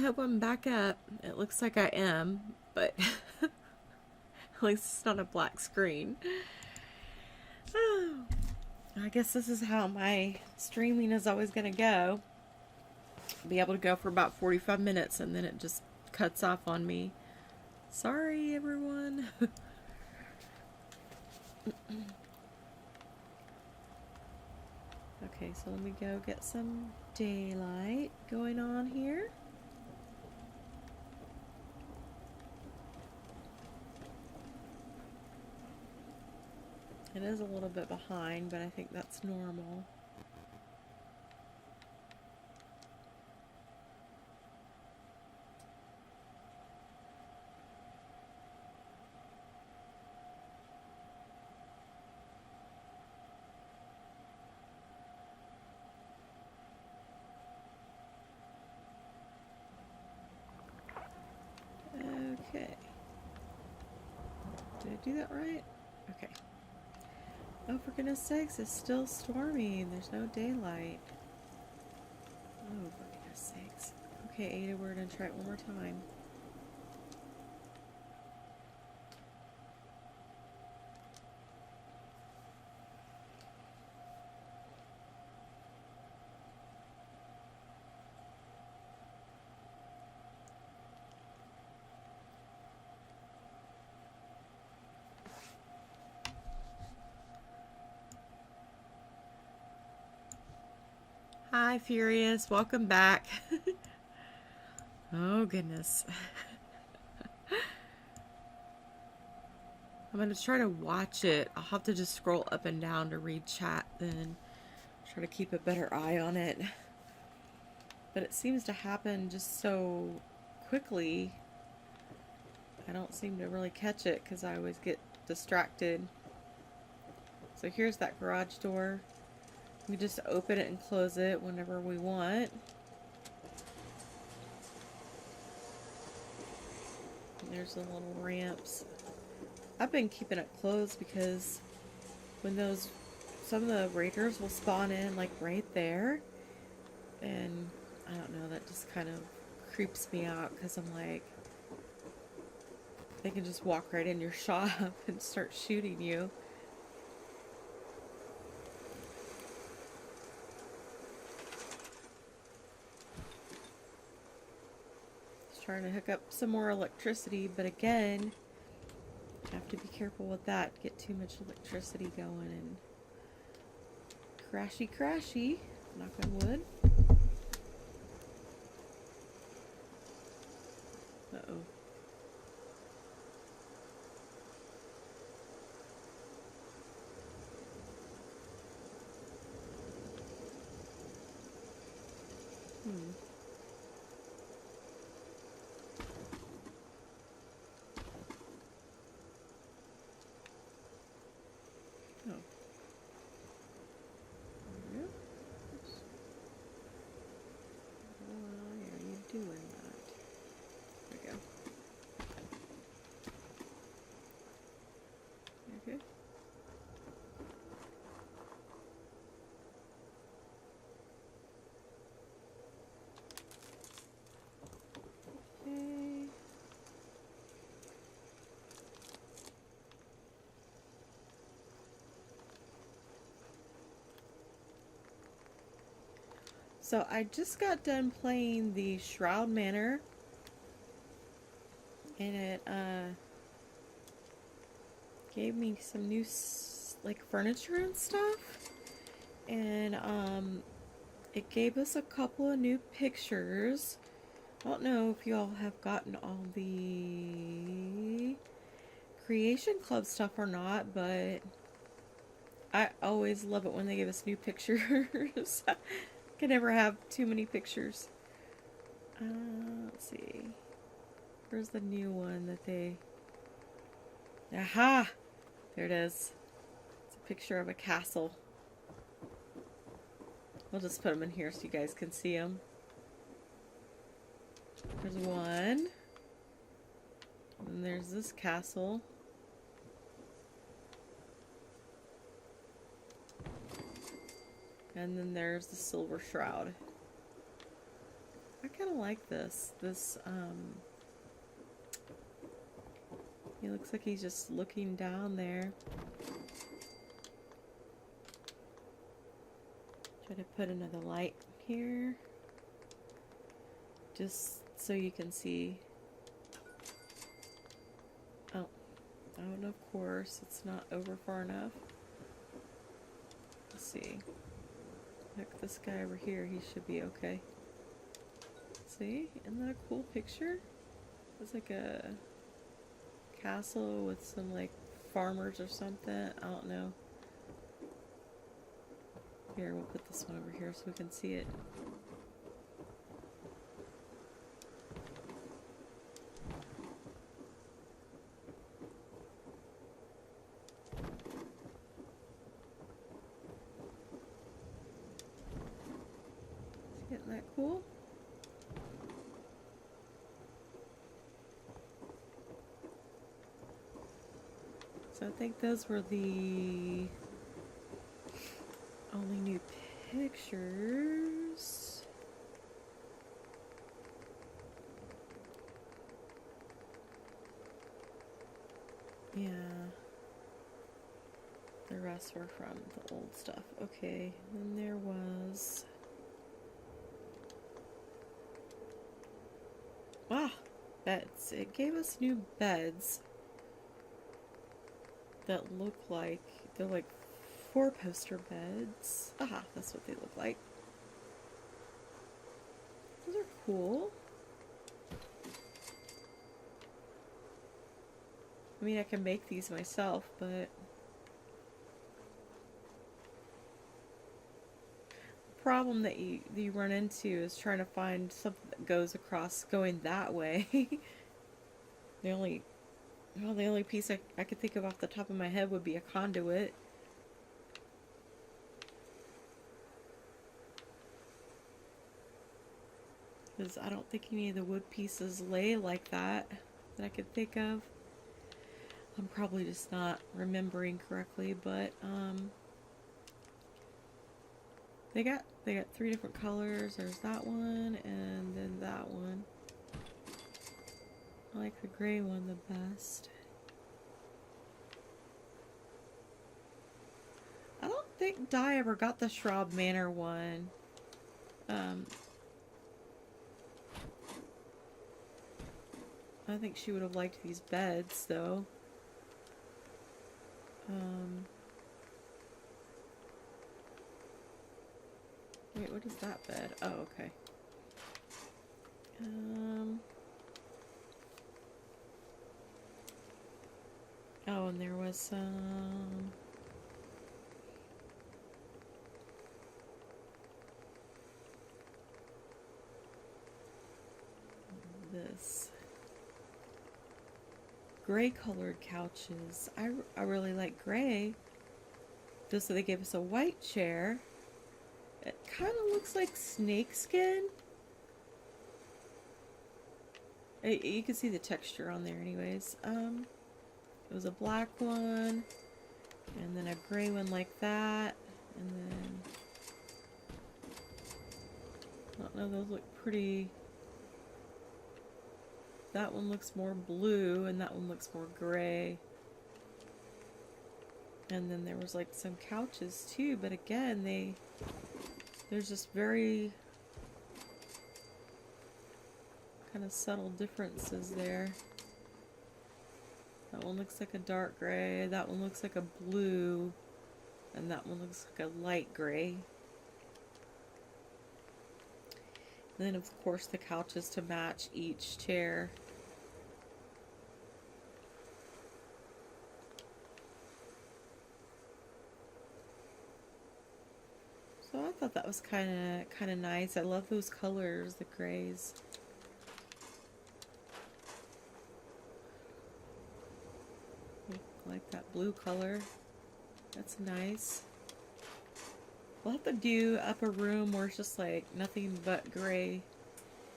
hope I'm back up. It looks like I am, but at least it's not a black screen. Oh, I guess this is how my streaming is always going to go. Be able to go for about 45 minutes and then it just cuts off on me. Sorry, everyone. Okay, so let me go get some daylight going on here. It is a little bit behind, but I think that's normal. Okay. Did I do that right? Okay. Oh, for goodness sakes, it's still stormy. There's no daylight. Oh, for goodness sakes. Okay, Ada, we're going to try it one more time. Hi, Furious. Welcome back. Oh, goodness. I'm going to try to watch it. I'll have to just scroll up and down to read chat then. Try to keep a better eye on it. But it seems to happen just so quickly. I don't seem to really catch it because I always get distracted. So here's that garage door. We just open it and close it whenever we want. And there's the little ramps. I've been keeping it closed because when some of the raiders will spawn in like right there, and I don't know, that just kind of creeps me out because I'm like, they can just walk right in your shop and start shooting you. Trying to hook up some more electricity, but again, I have to be careful with that. Get too much electricity going and crashy, knock on wood. Uh-oh. Oh. Why are you doing that? There we go. Okay. Okay. So I just got done playing the Shroud Manor, and it gave me some new like furniture and stuff, and it gave us a couple of new pictures. I don't know if y'all have gotten all the Creation Club stuff or not, but I always love it when they give us new pictures. Can never have too many pictures. Let's see. Where's the new one that they... Aha! There it is. It's a picture of a castle. We'll just put them in here so you guys can see them. There's one. And there's this castle. And then there's the Silver Shroud. I kind of like this. He looks like he's just looking down there. Try to put another light here. Just so you can see. Oh, and of course, it's not over far enough. Let's see. Like this guy over here, he should be okay. See? Isn't that a cool picture? It's like a castle with some like farmers or something. I don't know. Here, we'll put this one over here so we can see it. Isn't that cool? So I think those were the only new pictures. Yeah. The rest were from the old stuff. Okay, then there was... Ah! Beds. It gave us new beds that look like... They're like 4-poster beds. Aha, that's what they look like. Those are cool. I mean, I can make these myself, but... problem that you run into is trying to find something that goes across going that way. the only piece I could think of off the top of my head would be a conduit. Because I don't think any of the wood pieces lay like that I could think of. I'm probably just not remembering correctly, but they got 3 different colors. There's that one, and then that one. I like the gray one the best. I don't think Di ever got the Schraub Manor one. I think she would have liked these beds, though. Wait, what is that bed? Oh, okay. Oh, and there was some... this. Gray colored couches. I really like gray. Just so they gave us a white chair. It kind of looks like snakeskin. You can see the texture on there anyways. It was a black one, and then a gray one like that, and then... I don't know, those look pretty... That one looks more blue, and that one looks more gray. And then there was like some couches too, but again, there's just very kind of subtle differences there. That one looks like a dark gray, that one looks like a blue, and that one looks like a light gray. And then of course the couches to match each chair. So I thought that was kind of nice. I love those colors, the grays. Like that blue color. That's nice. We'll have to do up a room where it's just like nothing but gray.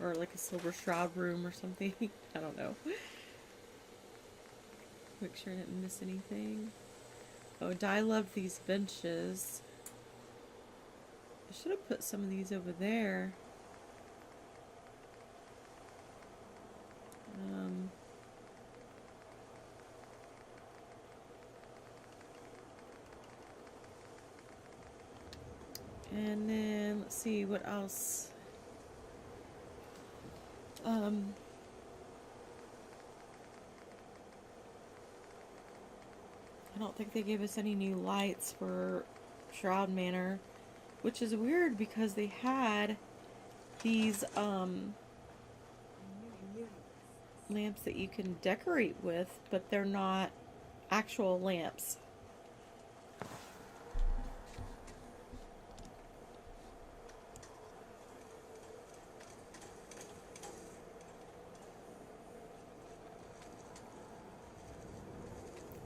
Or like a silver shroud room or something. I don't know. Make sure I didn't miss anything. Oh, Di loved these benches. I should have put some of these over there. And then let's see what else. I don't think they gave us any new lights for Shroud Manor, which is weird because they had these lamps that you can decorate with, but they're not actual lamps.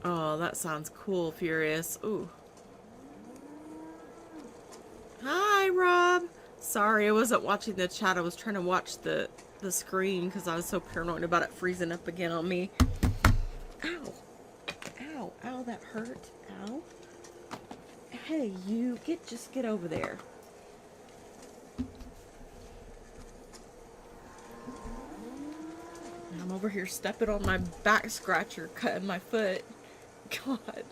Oh, that sounds cool, Furious. Ooh. Hi, Rob. Sorry, I wasn't watching the chat. I was trying to watch the screen because I was so paranoid about it freezing up again on me. Ow. Ow. Ow, that hurt. Ow. Hey, you. Just get over there. I'm over here stepping on my back scratcher, cutting my foot. God.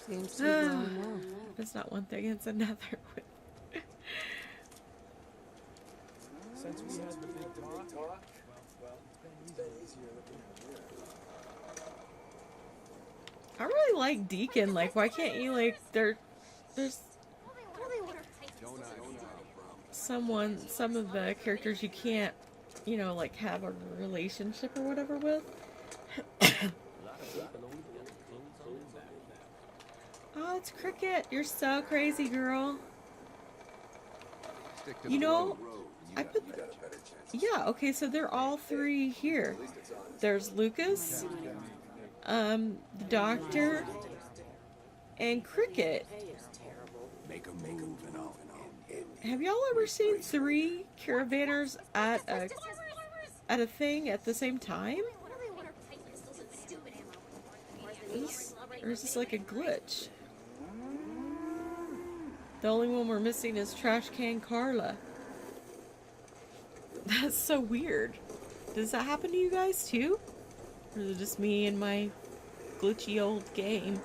Seems to be growing well. If it's not one thing, it's another. Since we had the big talk, well, it's been easier looking at here. I really like Deacon. Like, why can't you, like, there's some of the characters you can't, you know, like, have a relationship or whatever with. Oh, it's Cricket. You're so crazy, girl. You know, I put the... Yeah, okay, so they're all three here. There's Lucas, the Doctor, and Cricket. Have y'all ever seen 3 caravanners at a thing at the same time? Or is this like a glitch? The only one we're missing is Trash Can Carla. That's so weird. Does that happen to you guys too? Or is it just me and my glitchy old game?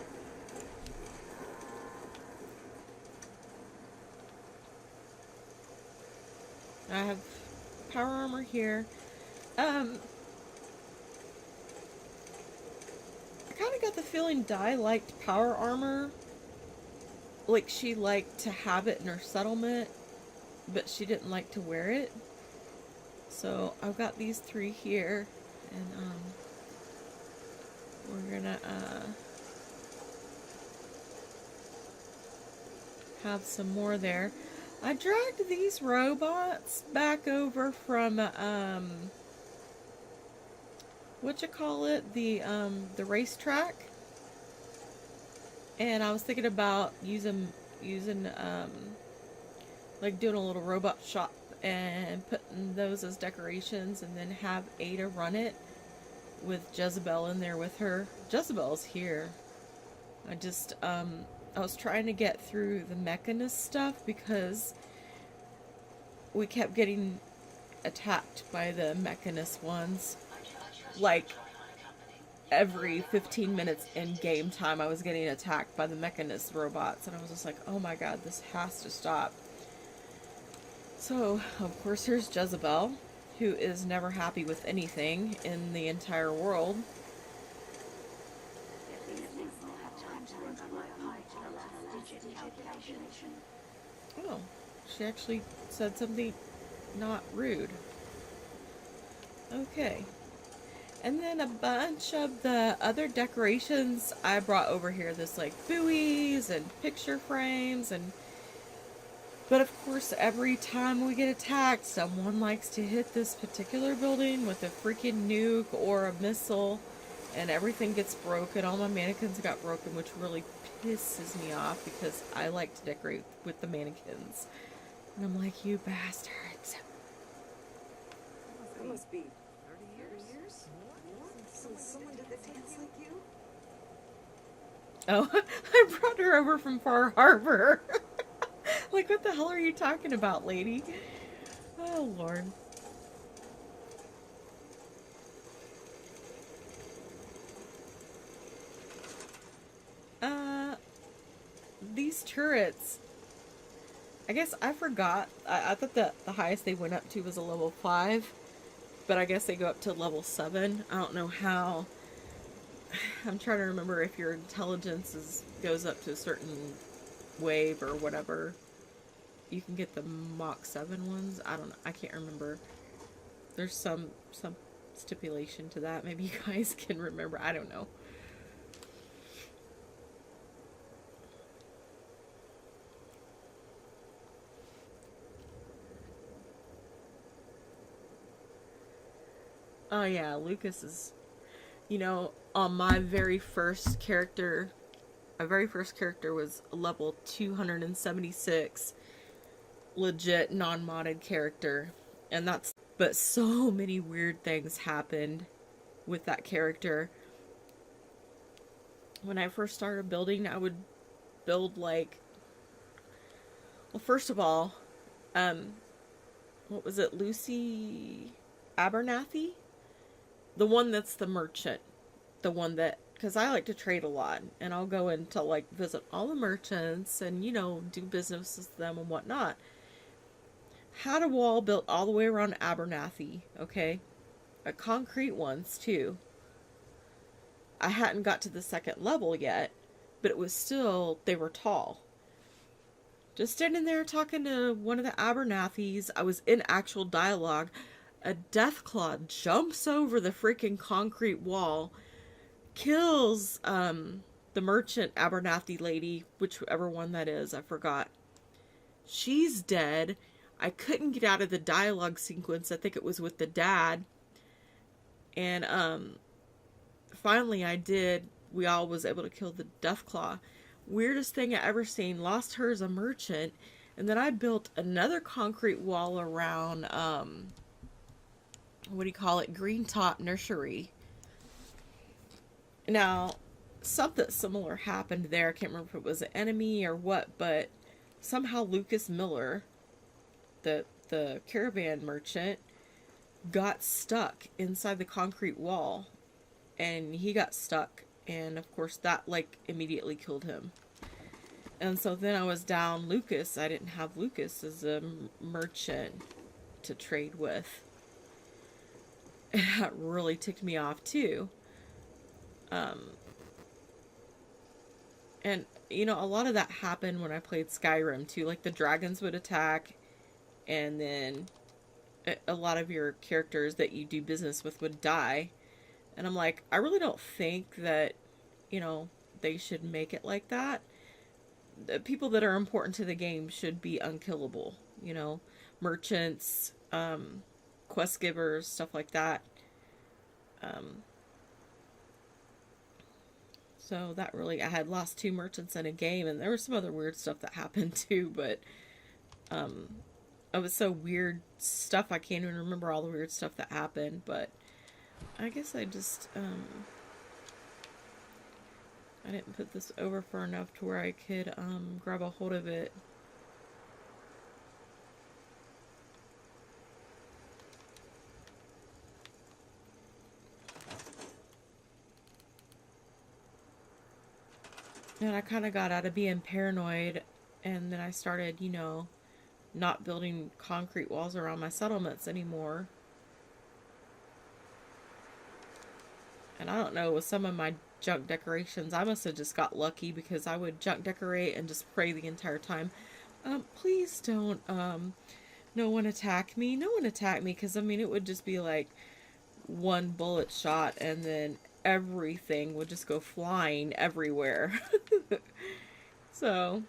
I have power armor here. I kind of got the feeling Di liked power armor. Like, she liked to have it in her settlement, but she didn't like to wear it. So I've got these 3 here, and we're gonna have some more there. I dragged these robots back over from the racetrack, and I was thinking about using like doing a little robot shop and putting those as decorations, and then have Ada run it with Jezebel in there with her. Jezebel's here. I was trying to get through the Mechanist stuff because we kept getting attacked by the Mechanist ones. Like, every 15 minutes in game time I was getting attacked by the Mechanist robots, and I was just like, oh my god, this has to stop. So, of course, here's Jezebel, who is never happy with anything in the entire world. Oh, she actually said something not rude. Okay. And then a bunch of the other decorations I brought over here. This, like, buoys and picture frames and... But of course, every time we get attacked, someone likes to hit this particular building with a freaking nuke or a missile, and everything gets broken. All my mannequins got broken, which really pisses me off because I like to decorate with the mannequins. And I'm like, you bastards. That must be 30 years? Since someone did the dance like you? Oh, I brought her over from Far Harbor. Like, what the hell are you talking about, lady? Oh, Lord. These turrets, I guess I forgot. I thought that the highest they went up to was a level 5, but I guess they go up to level 7. I don't know how. I'm trying to remember if your intelligence goes up to a certain wave or whatever. You can get the Mach 7 ones. I don't know. I can't remember. There's some stipulation to that. Maybe you guys can remember. I don't know. Oh yeah, Lucas is, on my very first character, was level 276, legit non-modded character. And but so many weird things happened with that character. When I first started building, I would build like, well, first of all, what was it, Lucy Abernathy? The one that's the merchant. The one that, because I like to trade a lot, and I'll go in to like visit all the merchants and, do business with them and whatnot. Had a wall built all the way around Abernathy, okay? A concrete ones, too. I hadn't got to the second level yet, but it was still, they were tall. Just standing there talking to one of the Abernathys. I was in actual dialogue. A Deathclaw jumps over the freaking concrete wall, kills the merchant Abernathy lady, whichever one that is, I forgot. She's dead. I couldn't get out of the dialogue sequence. I think it was with the dad. And finally I did. We all was able to kill the Deathclaw. Weirdest thing I ever seen. Lost her as a merchant. And then I built another concrete wall around Green Top Nursery. Now, something similar happened there. I can't remember if it was an enemy or what, but somehow Lucas Miller, the caravan merchant, got stuck inside the concrete wall. And he got stuck, and of course that like immediately killed him. And so then I was down Lucas. I didn't have Lucas as a merchant to trade with. And that really ticked me off too. And a lot of that happened when I played Skyrim too. Like the dragons would attack, and then a lot of your characters that you do business with would die. And I'm like, I really don't think that, they should make it like that. The people that are important to the game should be unkillable. Merchants, quest givers, stuff like that. So that really, I had lost 2 merchants in a game, and there was some other weird stuff that happened too, but it was so weird stuff, I can't even remember all the weird stuff that happened, but I guess I just, I didn't put this over far enough to where I could, grab a hold of it. And I kind of got out of being paranoid, and then I started, not building concrete walls around my settlements anymore. And I don't know, with some of my junk decorations, I must have just got lucky, because I would junk decorate and just pray the entire time, please don't, no one attack me, because, it would just be like one bullet shot, and then everything would just go flying everywhere. So,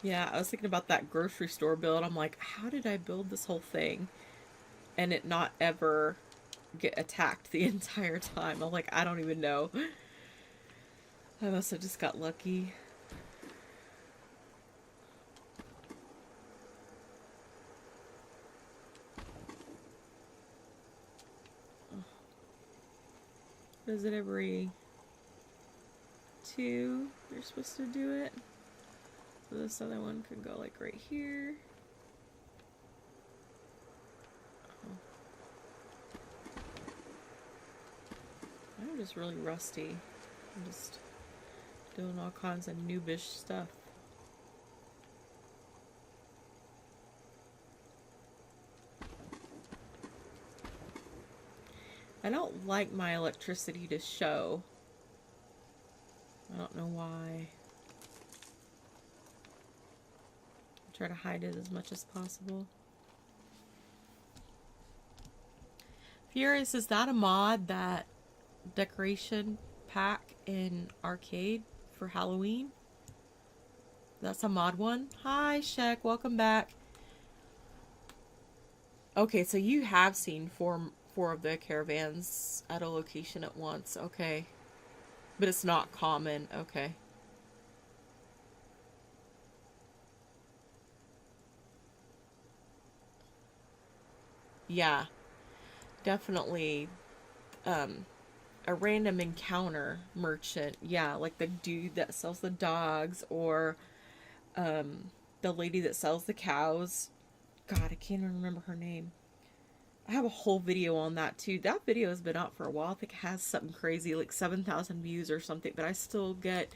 yeah, I was thinking about that grocery store build. I'm like, how did I build this whole thing and it not ever get attacked the entire time? I'm like, I don't even know. I must have just got lucky. Is it every 2 you're supposed to do it? So this other one could go like right here. I'm just really rusty. I'm just Doing all kinds of noobish stuff. I don't like my electricity to show. I don't know why. I try to hide it as much as possible. Furious, is that a mod, that decoration pack in Arcade for Halloween? That's a mod one? Hi, Shek, welcome back. Okay, so you have seen four of the caravans at a location at once. Okay. But it's not common. Okay. Yeah. Definitely a random encounter merchant. Yeah, like the dude that sells the dogs, or the lady that sells the cows. God, I can't even remember her name. I have a whole video on that too. That video has been out for a while. I think it has something crazy, like 7,000 views or something, but I still get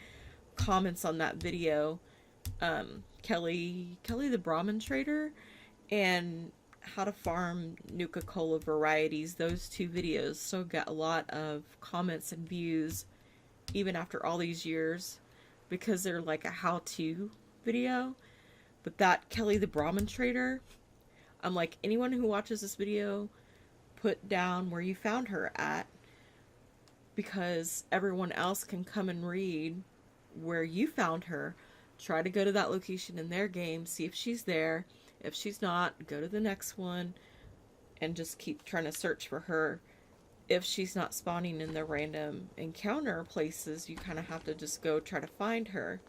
comments on that video. Kelly the Brahmin Trader and how to farm Nuka-Cola varieties, those two videos still get a lot of comments and views even after all these years, because they're like a how-to video. But that Kelly the Brahmin Trader, I'm like, anyone who watches this video, put down where you found her at, because everyone else can come and read where you found her. Try to go to that location in their game, see if she's there. If she's not, go to the next one and just keep trying to search for her. If she's not spawning in the random encounter places, you kind of have to just go try to find her.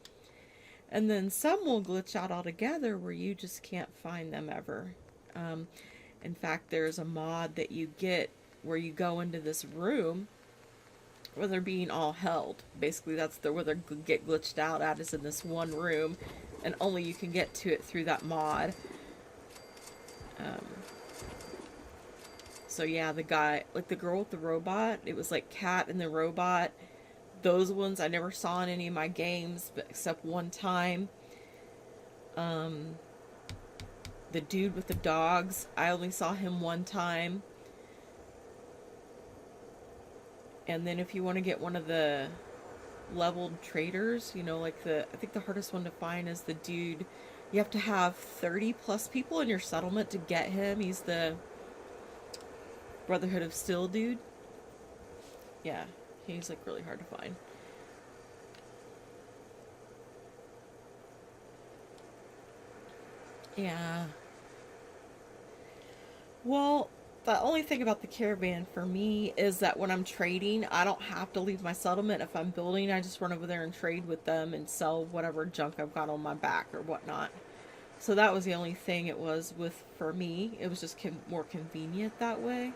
And then some will glitch out altogether where you just can't find them ever. In fact, there's a mod that you get where you go into this room where they're being all held. Basically, that's where they get glitched out at, is in this one room, and only you can get to it through that mod. So yeah, the guy, like the girl with the robot, it was like Cat and the Robot. Those ones I never saw in any of my games, but except one time. The dude with the dogs, I only saw him one time. And then if you want to get one of the leveled traders, you know, like I think the hardest one to find is the dude. You have to have 30 plus people in your settlement to get him. He's the Brotherhood of Steel dude. Yeah, he's like really hard to find. Yeah. Well, the only thing about the caravan for me is that when I'm trading, I don't have to leave my settlement. If I'm building, I just run over there and trade with them and sell whatever junk I've got on my back or whatnot. So that was the only thing it was with for me. It was just more convenient that way.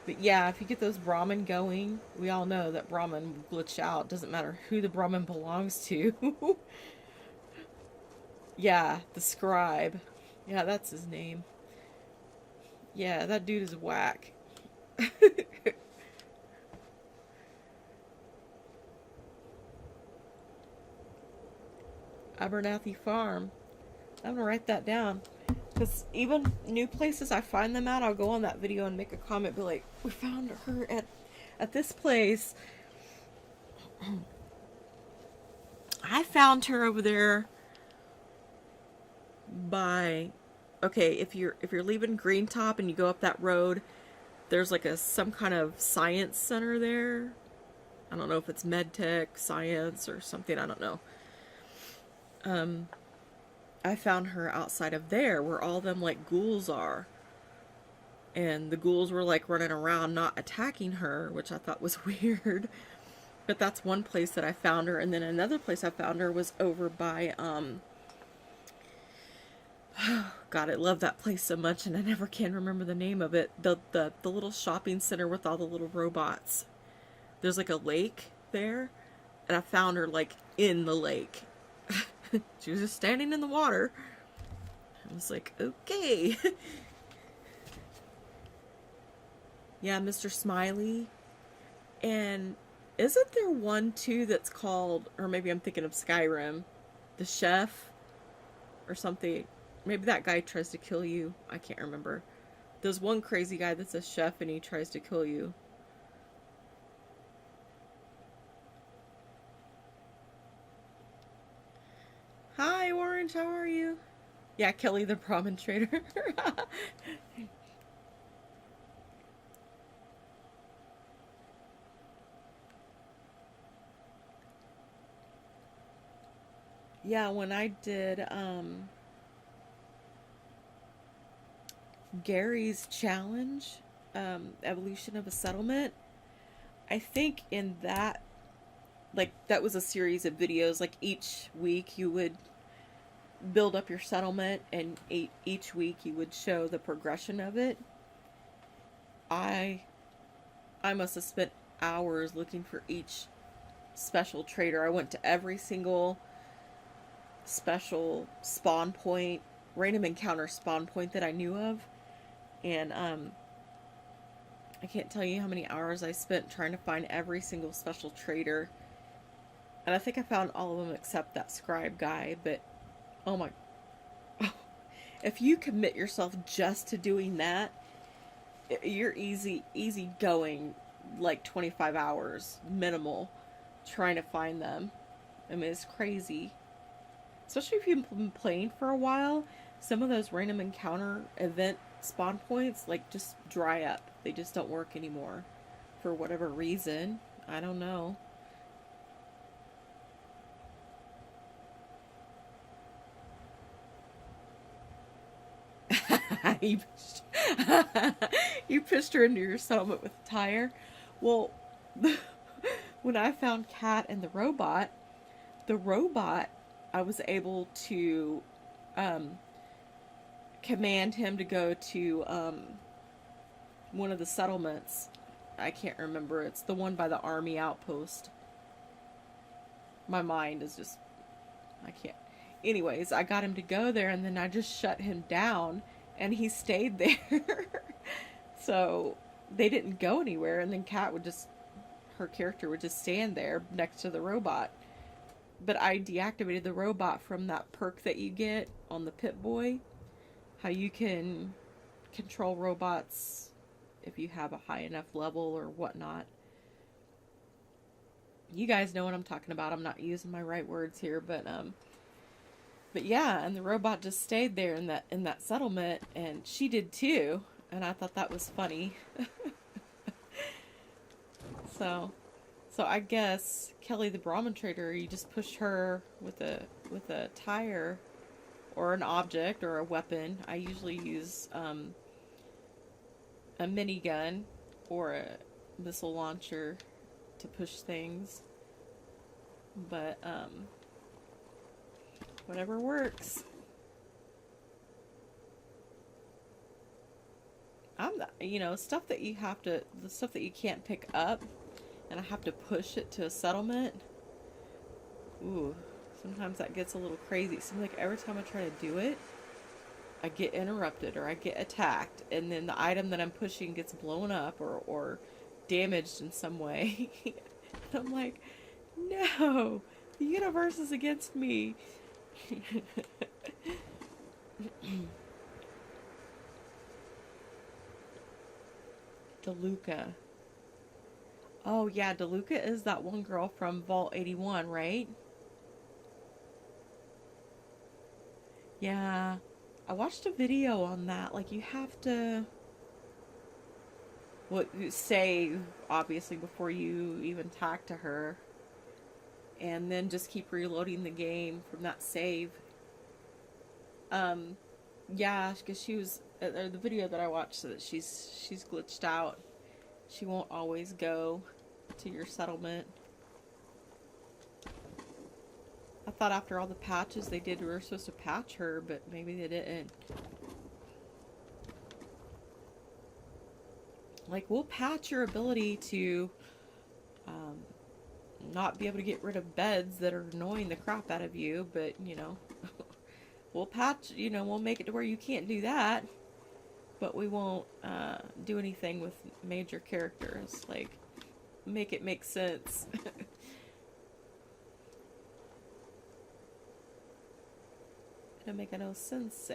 But yeah, if you get those Brahmin going, we all know that Brahmin will glitch out. Doesn't matter who the Brahmin belongs to. Yeah, the scribe. Yeah, that's his name. Yeah, that dude is whack. Abernathy Farm. I'm gonna write that down. Because even new places I find them at, I'll go on that video and make a comment, be like, we found her at this place. I found her over there by, okay, if you're leaving Green Top and you go up that road, there's like some kind of science center there. I don't know if it's medtech, science, or something, I don't know. I found her outside of there where all them like ghouls are. And the ghouls were like running around not attacking her, which I thought was weird. But that's one place that I found her. And then another place I found her was over by, God, I love that place so much and I never can remember the name of it. The little shopping center with all the little robots. There's like a lake there. And I found her like in the lake. She was just standing in the water. I was like, okay. Yeah, Mr. Smiley. And Isn't there one too that's called, or maybe I'm thinking of Skyrim, the chef or something? Maybe that guy tries to kill you. I can't remember. There's one crazy guy that's a chef and he tries to kill you. Hi, Orange, how are you? Yeah, Kelly the Brahmin Trader. Yeah, when I did Gary's challenge, Evolution of a Settlement, I think in that, like, that was a series of videos. Like, each week you would build up your settlement, and each week you would show the progression of it. I must have spent hours looking for each special trader. I went to every single special spawn point, random encounter spawn point that I knew of, and I can't tell you how many hours I spent trying to find every single special trader. And I think I found all of them except that scribe guy, but oh my, if you commit yourself just to doing that, you're easy going, like 25 hours minimal trying to find them. I mean, it's crazy. Especially if you've been playing for a while, some of those random encounter event spawn points, like, just dry up. They just don't work anymore. For whatever reason. I don't know. you, you pushed her into your settlement with a tire. Well, when I found Cat and the robot, I was able to command him to go to one of the settlements. I can't remember. It's the one by the army outpost. My mind is just, I can't. Anyways, I got him to go there, and then I just shut him down, and he stayed there. So they didn't go anywhere, and then Kat would just, her character would just stand there next to the robot. But I deactivated the robot from that perk that you get on the Pip-Boy. How you can control robots if you have a high enough level or whatnot. You guys know what I'm talking about. I'm not using my right words here, but yeah, and the robot just stayed there in that settlement, and she did too, and I thought that was funny. So I guess Kelly the Brahmin Trader, you just push her with a tire or an object or a weapon. I usually use a minigun or a missile launcher to push things, but whatever works. I'm not, stuff that the stuff that you can't pick up, and I have to push it to a settlement. Ooh, sometimes that gets a little crazy. It seems like every time I try to do it, I get interrupted or I get attacked, and then the item that I'm pushing gets blown up or damaged in some way. And I'm like, no, the universe is against me. DeLuca. Oh yeah, DeLuca is that one girl from Vault 81, right? Yeah. I watched a video on that. Like, you have to save, obviously, before you even talk to her. And then just keep reloading the game from that save. Yeah, because she was, the video that I watched, so that she's glitched out. She won't always go to your settlement. I thought after all the patches they did, we were supposed to patch her, but maybe they didn't. Like, we'll patch your ability to not be able to get rid of beds that are annoying the crap out of you, but, we'll patch, we'll make it to where you can't do that, but we won't do anything with major characters. Like, make it make sense. It'll make no sense.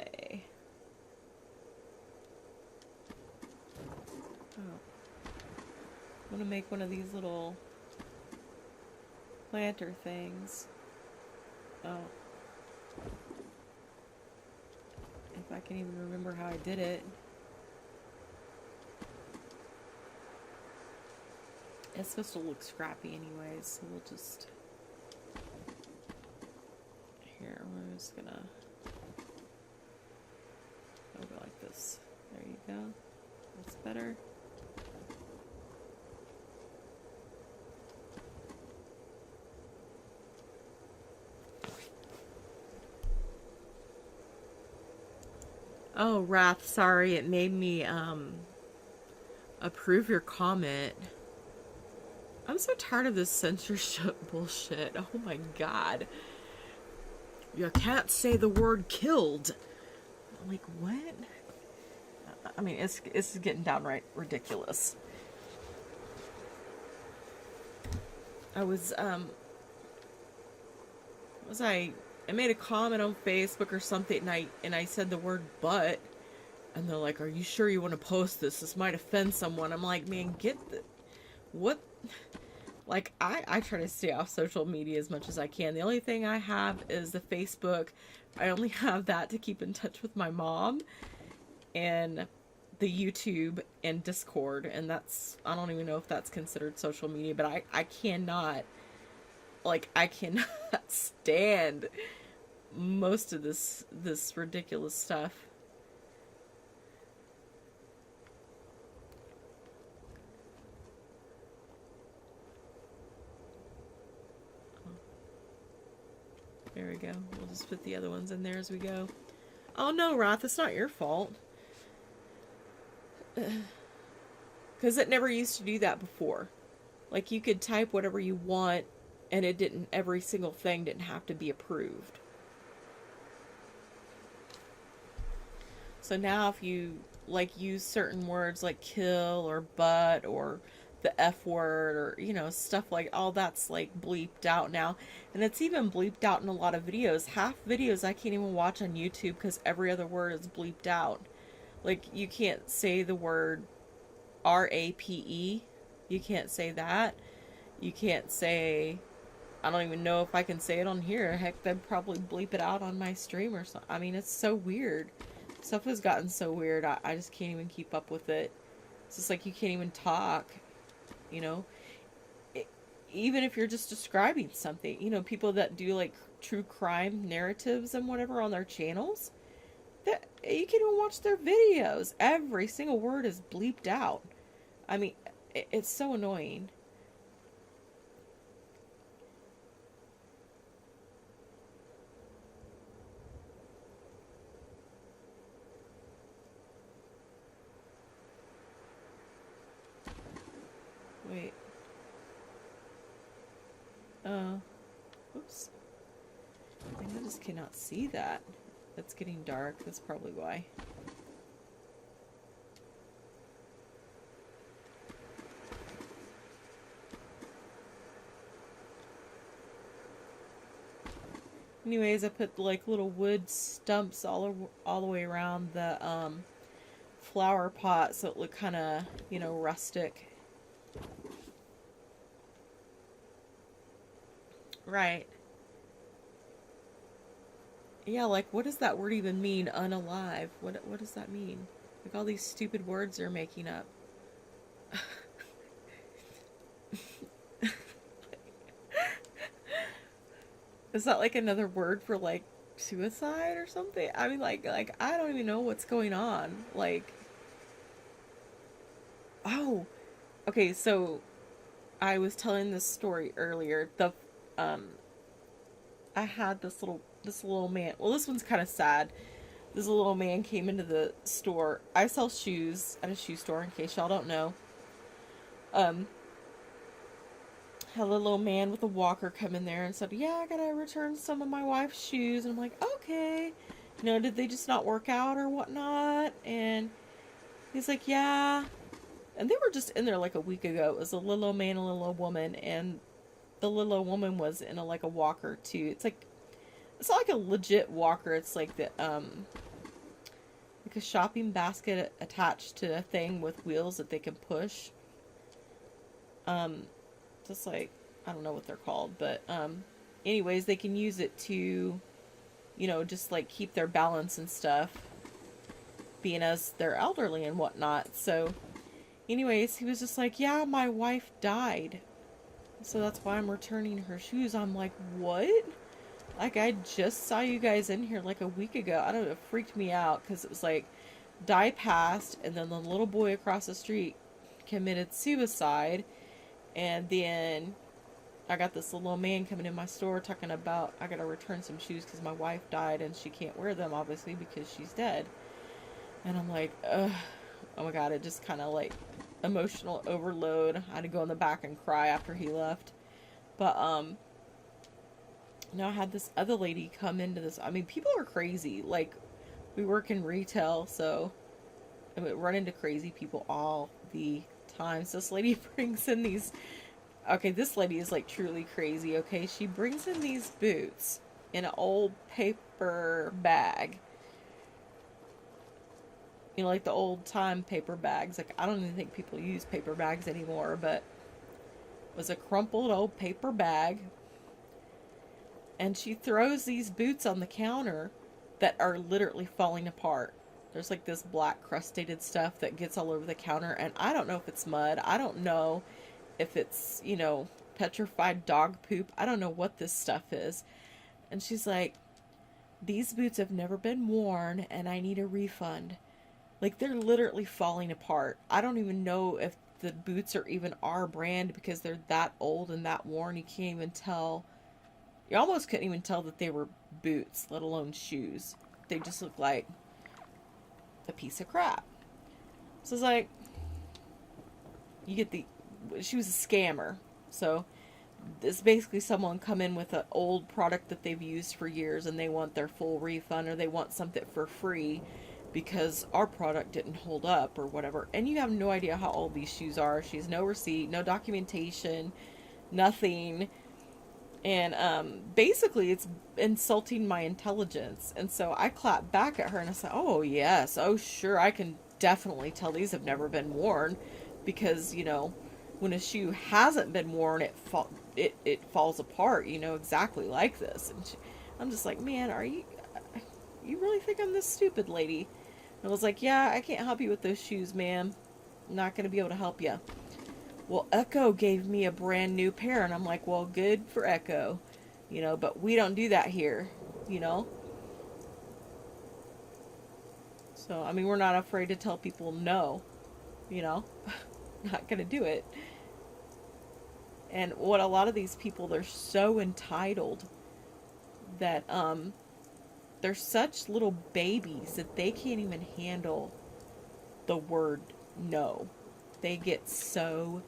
Oh. I'm gonna make one of these little planter things. Oh. If I can even remember how I did it. It's supposed to look scrappy anyways, so we'll just... Here, we're just gonna... Go like this. There you go. That's better. Oh, Wrath, sorry, it made me, approve your comment. I'm so tired of this censorship bullshit. Oh my god. You can't say the word killed. I'm like, what? I mean, it's getting downright ridiculous. I made a comment on Facebook or something, and I said the word "but," and they're like, "Are you sure you want to post this? This might offend someone." I'm like, man, what? Like, I try to stay off social media as much as I can. The only thing I have is the Facebook. I only have that to keep in touch with my mom, and the YouTube and Discord, and that's, I don't even know if that's considered social media, but I cannot stand most of this ridiculous stuff. There we go. We'll just put the other ones in there as we go. Oh no, Wrath, it's not your fault. Because it never used to do that before. Like, you could type whatever you want, and every single thing didn't have to be approved. So now if you, like, use certain words like kill or but or the F word or, you know, stuff like, all that's, like, bleeped out now. And it's even bleeped out in a lot of videos. Half videos I can't even watch on YouTube because every other word is bleeped out. Like, you can't say the word RAPE. You can't say that. You can't say... I don't even know if I can say it on here. Heck, they'd probably bleep it out on my stream or something. I mean, it's so weird. Stuff has gotten so weird. I just can't even keep up with it. It's just like you can't even talk, you know? Even if you're just describing something. You know, people that do, like, true crime narratives and whatever on their channels, that you can't even watch their videos. Every single word is bleeped out. I mean, it's so annoying. Wait. Oops. I just cannot see that. It's getting dark. That's probably why. Anyways, I put like little wood stumps all the way around the flower pot so it looked kind of, you know, rustic. Right. Yeah, like, what does that word even mean, unalive? What does that mean? Like, all these stupid words they're making up. Is that, like, another word for, like, suicide or something? I mean, like, I don't even know what's going on. Like, oh, okay, so I was telling this story earlier. I had this little man. Well, this one's kind of sad. This little man came into the store. I sell shoes at a shoe store, in case y'all don't know. Had a little man with a walker come in there and said, yeah, I gotta return some of my wife's shoes. And I'm like, okay. You know, did they just not work out or whatnot? And he's like, yeah. And they were just in there like a week ago. It was a little old man, a little old woman, and the little old woman was in a like a walker too. It's not like a legit walker. It's like like a shopping basket attached to a thing with wheels that they can push. Just like, I don't know what they're called, but anyways, they can use it to, you know, just like keep their balance and stuff, being as they're elderly and whatnot. So anyways, he was just like, yeah, my wife died, so that's why I'm returning her shoes. I'm like, what? Like, I just saw you guys in here like a week ago. I don't know, it freaked me out because it was like, die passed, and then the little boy across the street committed suicide, and then I got this little man coming in my store talking about, I gotta return some shoes because my wife died and she can't wear them, obviously, because she's dead. And I'm like, ugh. Oh my god, it just kind of like emotional overload. I had to go in the back and cry after he left. But, now I had this other lady come into this. I mean, people are crazy. Like, we work in retail, so I mean, run into crazy people all the time. So this lady brings in these. Okay, this lady is like truly crazy. Okay, she brings in these boots in an old paper bag. You know, like the old time paper bags. Like, I don't even think people use paper bags anymore, but it was a crumpled old paper bag. And she throws these boots on the counter that are literally falling apart. There's like this black crustated stuff that gets all over the counter, and I don't know if it's mud. I don't know if it's, you know, petrified dog poop. I don't know what this stuff is. And she's like, these boots have never been worn and I need a refund. Like, they're literally falling apart. I don't even know if the boots are even our brand because they're that old and that worn. You can't even tell. You almost couldn't even tell that they were boots, let alone shoes. They just look like a piece of crap. So it's like, you get she was a scammer. So it's basically someone come in with an old product that they've used for years and they want their full refund, or they want something for free because our product didn't hold up or whatever. And you have no idea how old these shoes are. She has no receipt, no documentation, nothing. And basically it's insulting my intelligence. And so I clapped back at her and I said, oh yes, oh sure, I can definitely tell these have never been worn, because, you know, when a shoe hasn't been worn, it falls apart, you know, exactly like this. And I'm just like, man, you really think I'm this stupid, lady? And I was like, yeah, I can't help you with those shoes, ma'am. I'm not going to be able to help you. Well, Echo gave me a brand new pair, and I'm like, well, good for Echo, you know, but we don't do that here, you know. So, I mean, we're not afraid to tell people no, you know, not gonna do it. And what a lot of these people, they're so entitled that they're such little babies that they can't even handle the word no. They get so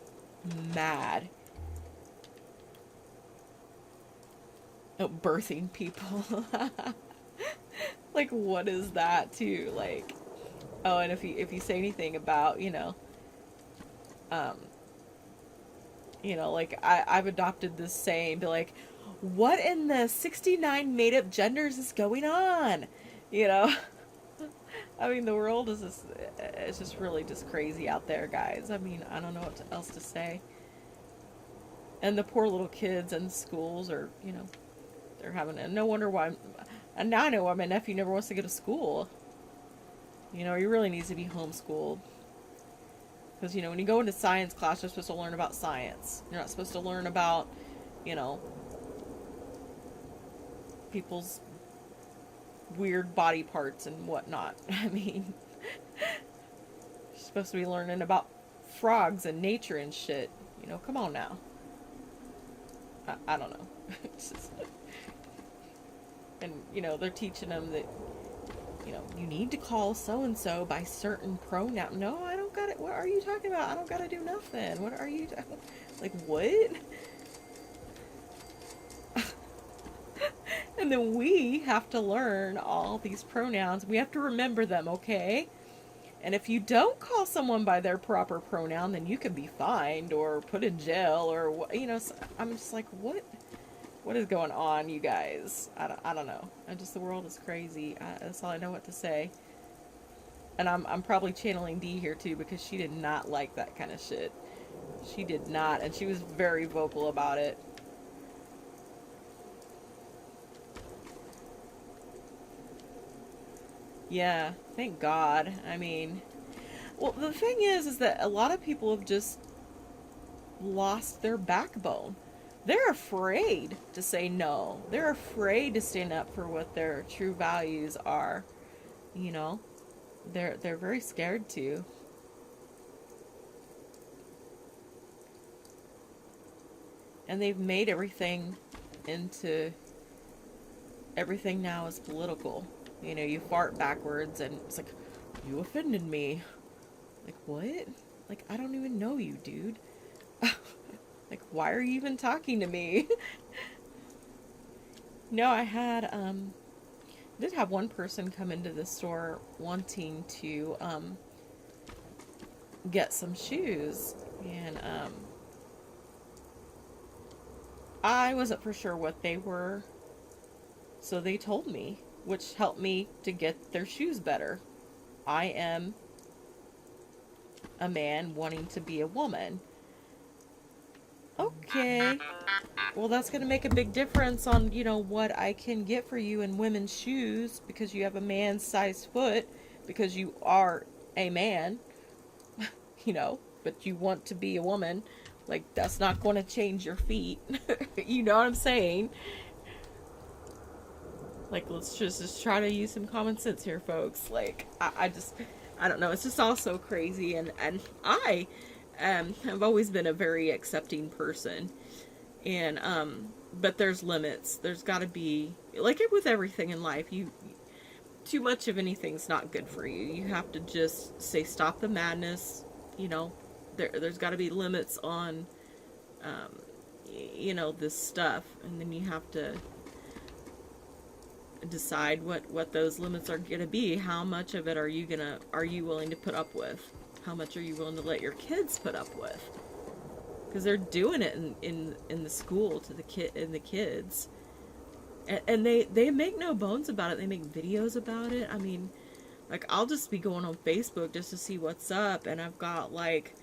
mad. Oh, birthing people. Like, what is that too? Like, oh, and if you say anything about, you know, like I've adopted this saying, be like, what in the 69 made up genders is going on? You know? I mean, the world is just, it's just really just crazy out there, guys. I mean, I don't know what else to say. And the poor little kids in schools are, you know, they're having, and no wonder why, and now I know why my nephew never wants to go to school. You know, he really needs to be homeschooled. Because, you know, when you go into science class, you're supposed to learn about science. You're not supposed to learn about, you know, people's weird body parts and whatnot. I mean, you're supposed to be learning about frogs and nature and shit. You know, come on now. I don't know. It's just, and, you know, they're teaching them that, you know, you need to call so-and-so by certain pronoun. No, I don't got it. What are you talking about? I don't got to do nothing. What are you, like, what? And then we have to learn all these pronouns. We have to remember them, okay? And if you don't call someone by their proper pronoun, then you can be fined or put in jail or, you know, so I'm just like, what is going on, you guys? I don't know. The world is crazy. That's all I know what to say. And I'm probably channeling Dee here too, because she did not like that kind of shit. She did not, and she was very vocal about it. Yeah, thank God. I mean, well, the thing is that a lot of people have just lost their backbone. They're afraid to say no. They're afraid to stand up for what their true values are. You know, they're very scared to. And they've made everything now is political. You know, you fart backwards and it's like, you offended me. Like, what? Like, I don't even know you, dude. Like, why are you even talking to me? No, I did have one person come into the store wanting to, get some shoes. And, I wasn't for sure what they were. So they told me, which helped me to get their shoes better. I am a man wanting to be a woman. Okay. Well, that's going to make a big difference on, you know, what I can get for you in women's shoes because you have a man's size foot because you are a man, you know, but you want to be a woman. Like, that's not going to change your feet. You know what I'm saying? Like, let's just try to use some common sense here, folks. Like, I don't know. It's just all so crazy. And I have always been a very accepting person. And, but there's limits. There's got to be, like it with everything in life, too much of anything's not good for you. You have to just say, stop the madness. You know, there's got to be limits on, you know, this stuff. And then you have to decide what those limits are going to be. How much of it are you willing to put up with? How much are you willing to let your kids put up with? Because they're doing it in the school to the kids, and they make no bones about it. They make videos about it. I mean, like, I'll just be going on Facebook just to see what's up, and I've got like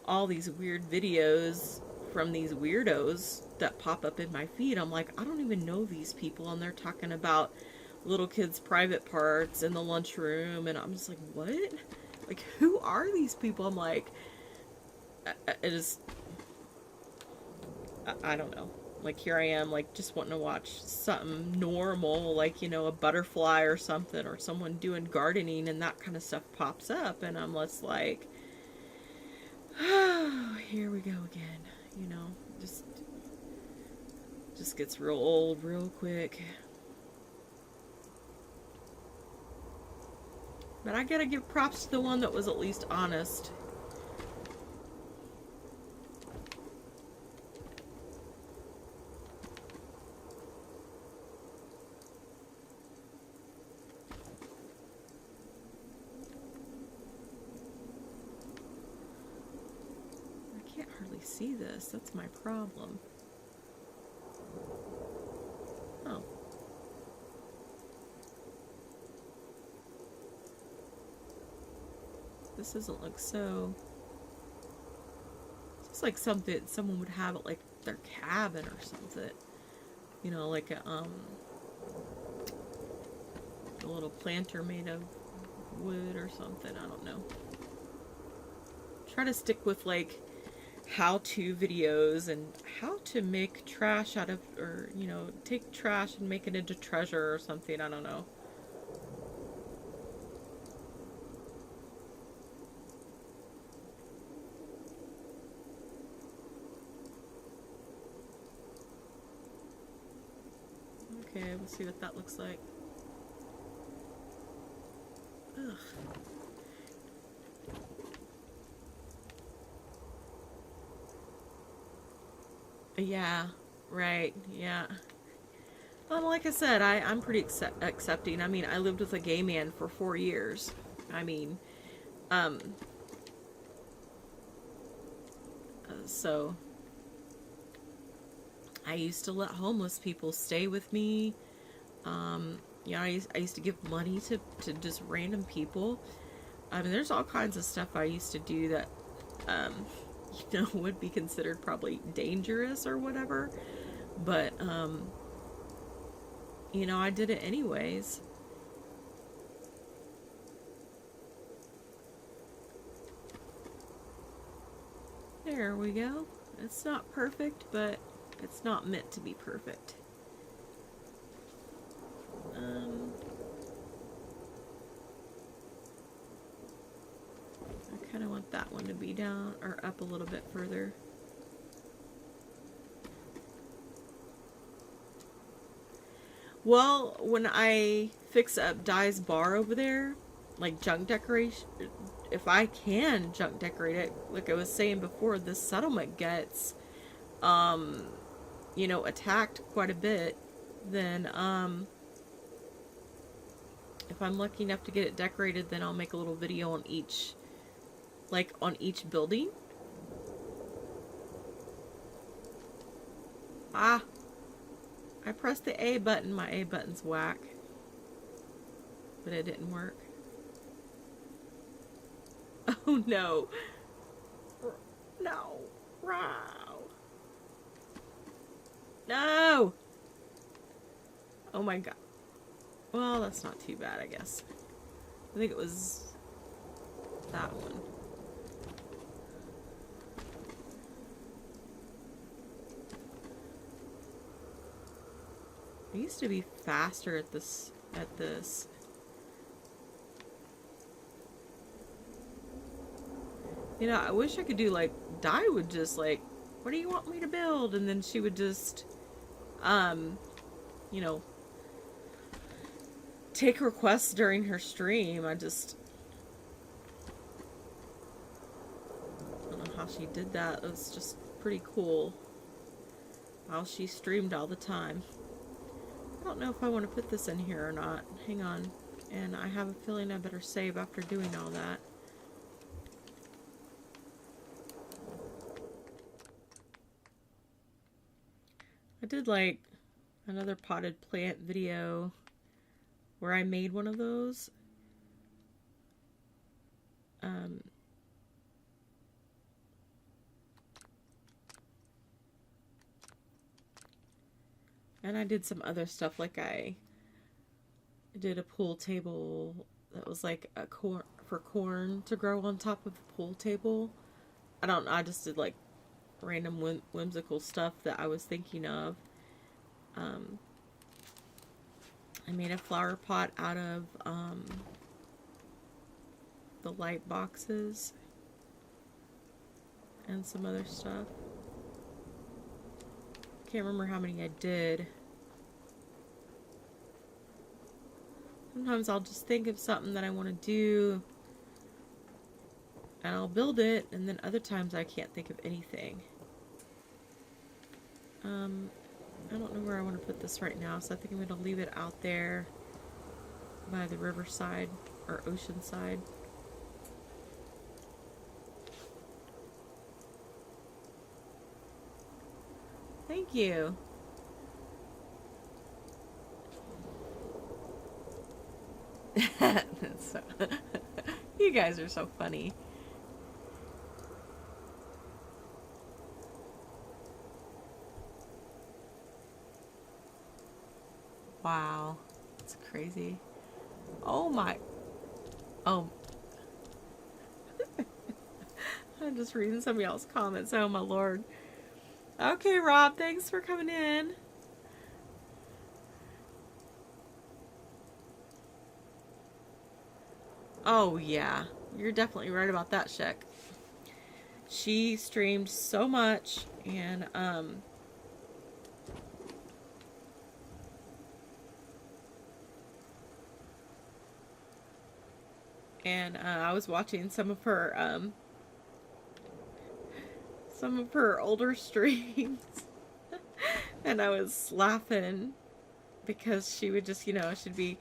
all these weird videos from these weirdos that pop up in my feed. I'm like, I don't even know these people, and they're talking about little kids' private parts in the lunchroom, and I'm just like, what? Like, who are these people? I'm like, I don't know. Like, here I am, like, just wanting to watch something normal, like, you know, a butterfly or something, or someone doing gardening, and that kind of stuff pops up, and I'm just like, oh, here we go again. You know, just gets real old real quick. But I gotta give props to the one that was at least honest. I can't hardly see this. That's my problem. Oh. This doesn't look so... It's like something someone would have at, like, their cabin or something. You know, like a little planter made of wood or something. I don't know. Try to stick with, like, how-to videos and how to make trash out of, or, you know, take trash and make it into treasure or something. I don't know. Okay, we'll see what that looks like. Ugh. Yeah, right, yeah. Like I said, I'm pretty accepting. I mean, I lived with a gay man for 4 years. I mean, So I used to let homeless people stay with me. You know, I used to give money to just random people. I mean, there's all kinds of stuff I used to do that, you know, would be considered probably dangerous or whatever. But, you know, I did it anyways. There we go. It's not perfect, but it's not meant to be perfect. I kind of want that one to be down or up a little bit further. Well, when I fix up Di's bar over there, like junk decoration, if I can junk decorate it, like I was saying before, this settlement gets, you know, attacked quite a bit, then, if I'm lucky enough to get it decorated, then I'll make a little video on each, like, on each building. Ah! I pressed the A button, my A button's whack. But it didn't work. Oh no! No! Wow! No! Oh my god. Well, that's not too bad, I guess. I think it was that one. I used to be faster at this. You know, I wish I could do like Di would just like, what do you want me to build? And then she would just, you know, take requests during her stream. I don't know how she did that. It was just pretty cool. While she streamed all the time. I don't know if I want to put this in here or not. Hang on. And I have a feeling I better save after doing all that. I did like another potted plant video where I made one of those. And I did some other stuff, like I did a pool table that was like a corn to grow on top of the pool table. I just did like random whimsical stuff that I was thinking of. I made a flower pot out of the light boxes and some other stuff. Can't remember how many I did. Sometimes I'll just think of something that I want to do and I'll build it, and then other times I can't think of anything. I don't know where I want to put this right now, so I think I'm going to leave it out there by the riverside or ocean side. Thank you. That's so you guys are so funny. Wow, that's crazy. Oh my. Oh. I'm just reading somebody else's comments. Oh my lord. Okay, Rob, thanks for coming in. Oh yeah, you're definitely right about that, Shek. She streamed so much, and I was watching some of her older streams, and I was laughing because she would just, you know, she'd be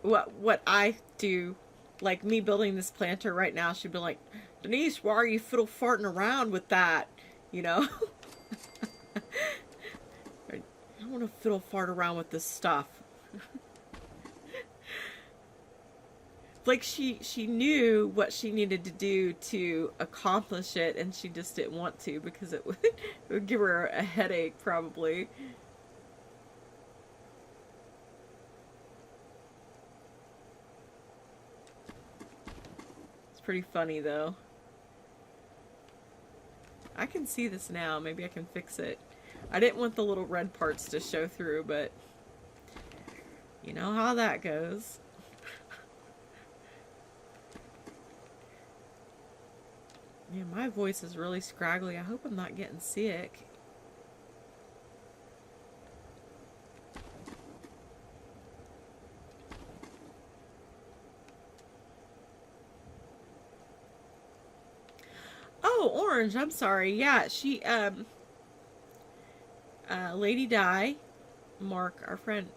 what I do like me building this planter right now, she'd be like, Denise, why are you fiddle farting around with that? You know? I don't want to fiddle fart around with this stuff. Like she knew what she needed to do to accomplish it, and she just didn't want to because it would give her a headache probably. It's pretty funny though. I can see this now. Maybe I can fix it. I didn't want the little red parts to show through, but you know how that goes. Yeah, my voice is really scraggly. I hope I'm not getting sick. Oh, Orange, I'm sorry. Yeah, she, Lady Di, Mark, our friend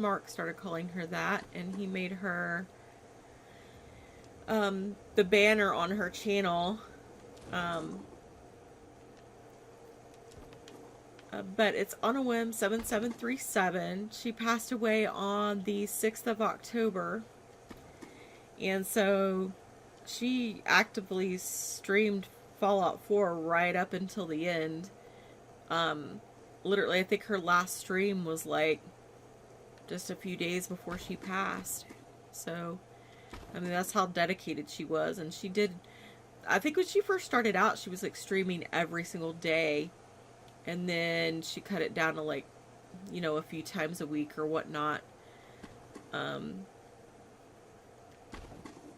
Mark started calling her that, and he made her, the banner on her channel, but it's on a whim 7737. She passed away on the 6th of October, and so she actively streamed Fallout 4 right up until the end. Literally, I think her last stream was like just a few days before she passed. So, I mean, that's how dedicated she was. And she did, I think when she first started out, she was like streaming every single day. And then she cut it down to like, you know, a few times a week or whatnot.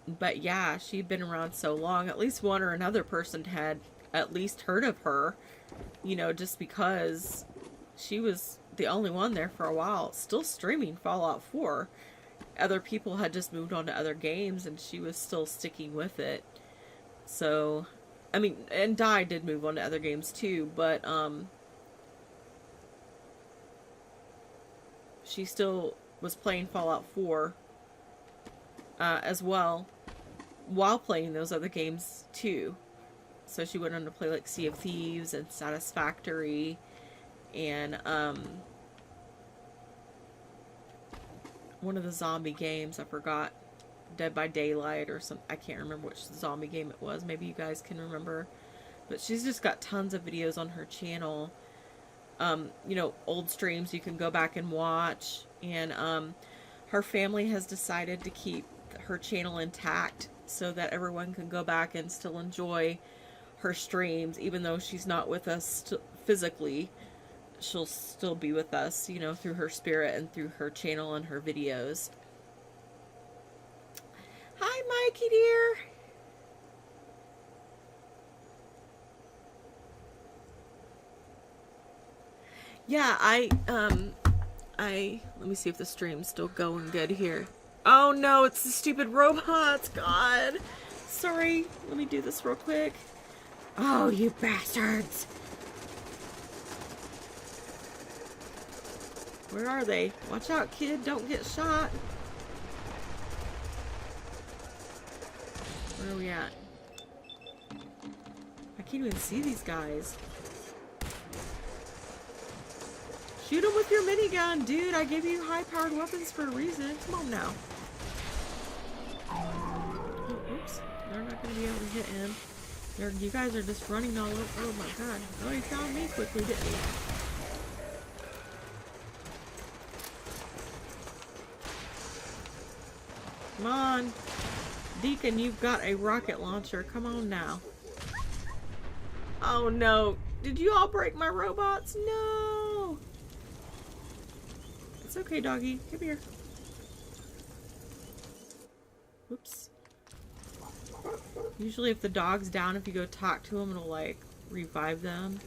But yeah, she'd been around so long. At least one or another person had at least heard of her, you know, just because she was the only one there for a while, still streaming Fallout 4. Other people had just moved on to other games, and she was still sticking with it. So, I mean, and Di did move on to other games too, but, she still was playing Fallout 4, as well, while playing those other games too. So she went on to play like Sea of Thieves and Satisfactory and one of the zombie games, I forgot, Dead by Daylight or some, I can't remember which zombie game it was. Maybe you guys can remember. But she's just got tons of videos on her channel. You know, old streams you can go back and watch, and her family has decided to keep her channel intact so that everyone can go back and still enjoy her streams, even though she's not with us physically. She'll still be with us, you know, through her spirit and through her channel and her videos. Hi, Mikey dear. Yeah, let me see if the stream's still going good here. Oh no, it's the stupid robots, God. Sorry, let me do this real quick. Oh, you bastards. Where are they? Watch out, kid, don't get shot. Where are we at? I can't even see these guys. Shoot them with your minigun, dude. I gave you high-powered weapons for a reason. Come on now. Oh, oops. They're not going to be able to hit him. You guys are just running all over. Oh my god. Oh, he found me quickly, didn't he? Come on. Deacon, you've got a rocket launcher. Come on now. Oh no. Did you all break my robots? No. It's okay, doggy. Come here. Whoops. Usually if the dog's down, if you go talk to them, it'll like revive them.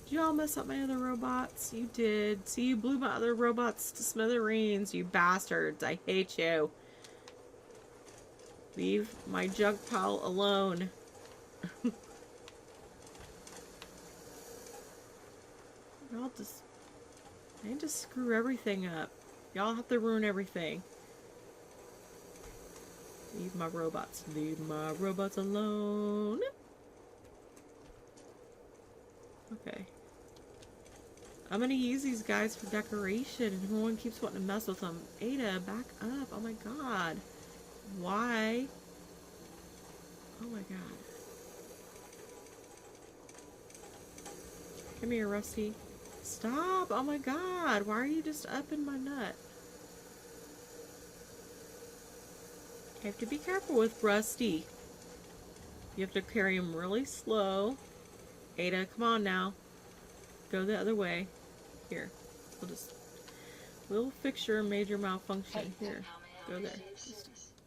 Did you all mess up my other robots? You did. See, you blew my other robots to smithereens, you bastards. I hate you. Leave my junk pile alone. Y'all just... they just screw everything up. Y'all have to ruin everything. Leave my robots. Leave my robots alone. Okay. I'm gonna use these guys for decoration, and everyone keeps wanting to mess with them. Ada, back up. Oh my god. Why? Oh my god. Come here, Rusty. Stop! Oh my god. Why are you just up in my nut? You have to be careful with Rusty. You have to carry him really slow. Ada, come on now. Go the other way. Here. We'll fix your major malfunction. Here. Go there.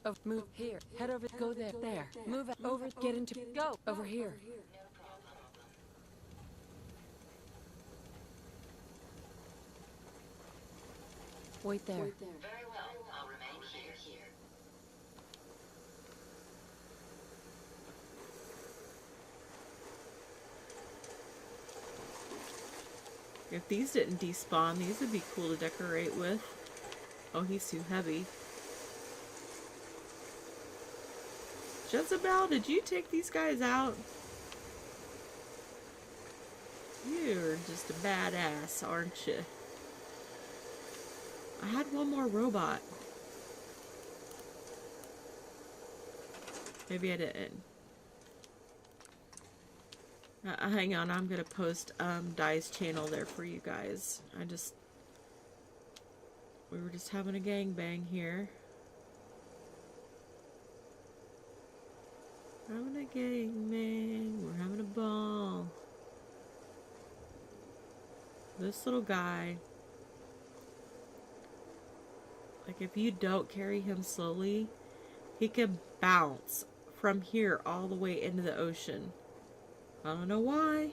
Oh, move here. Head over. Go there. There. Move over. Get into. Go over here. Wait there. Very well. I'll remain here. If these didn't despawn, these would be cool to decorate with. Oh, he's too heavy. Jezebel, did you take these guys out? You're just a badass, aren't you? I had one more robot. Maybe I didn't. Hang on, I'm gonna post Dai's channel there for you guys. We were just having a gangbang here. Having a gangbang. We're having a ball. This little guy. Like, if you don't carry him slowly, he can bounce from here all the way into the ocean. I don't know why,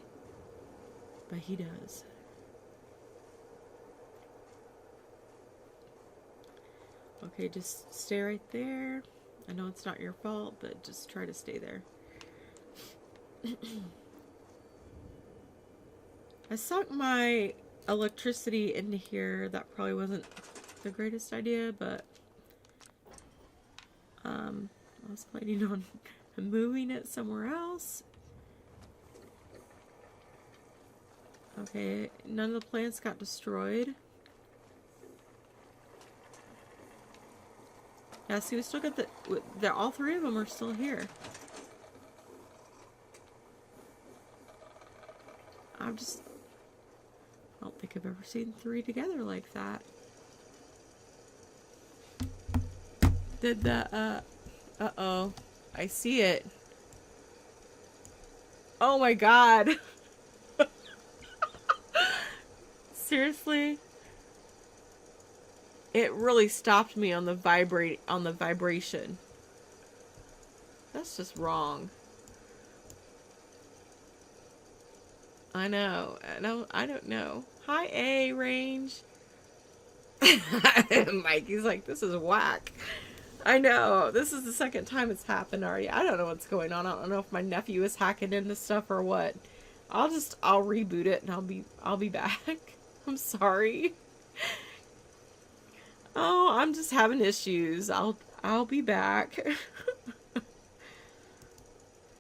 but he does. Okay, just stay right there. I know it's not your fault, but just try to stay there. I sunk my electricity into here. That probably wasn't the greatest idea, but I was planning on moving it somewhere else. Okay, none of the plants got destroyed. Yeah, see, we still got all three of them are still here. I don't think I've ever seen three together like that. Did the, uh-oh. I see it. Oh my god. Seriously? It really stopped me on the vibration. That's just wrong. I know. I don't know. Hi, A Range. Mikey's like, this is whack. I know. This is the second time it's happened already. I don't know what's going on. I don't know if my nephew is hacking into stuff or what. I'll reboot it and I'll be back. I'm sorry. Oh, I'm just having issues. I'll be back.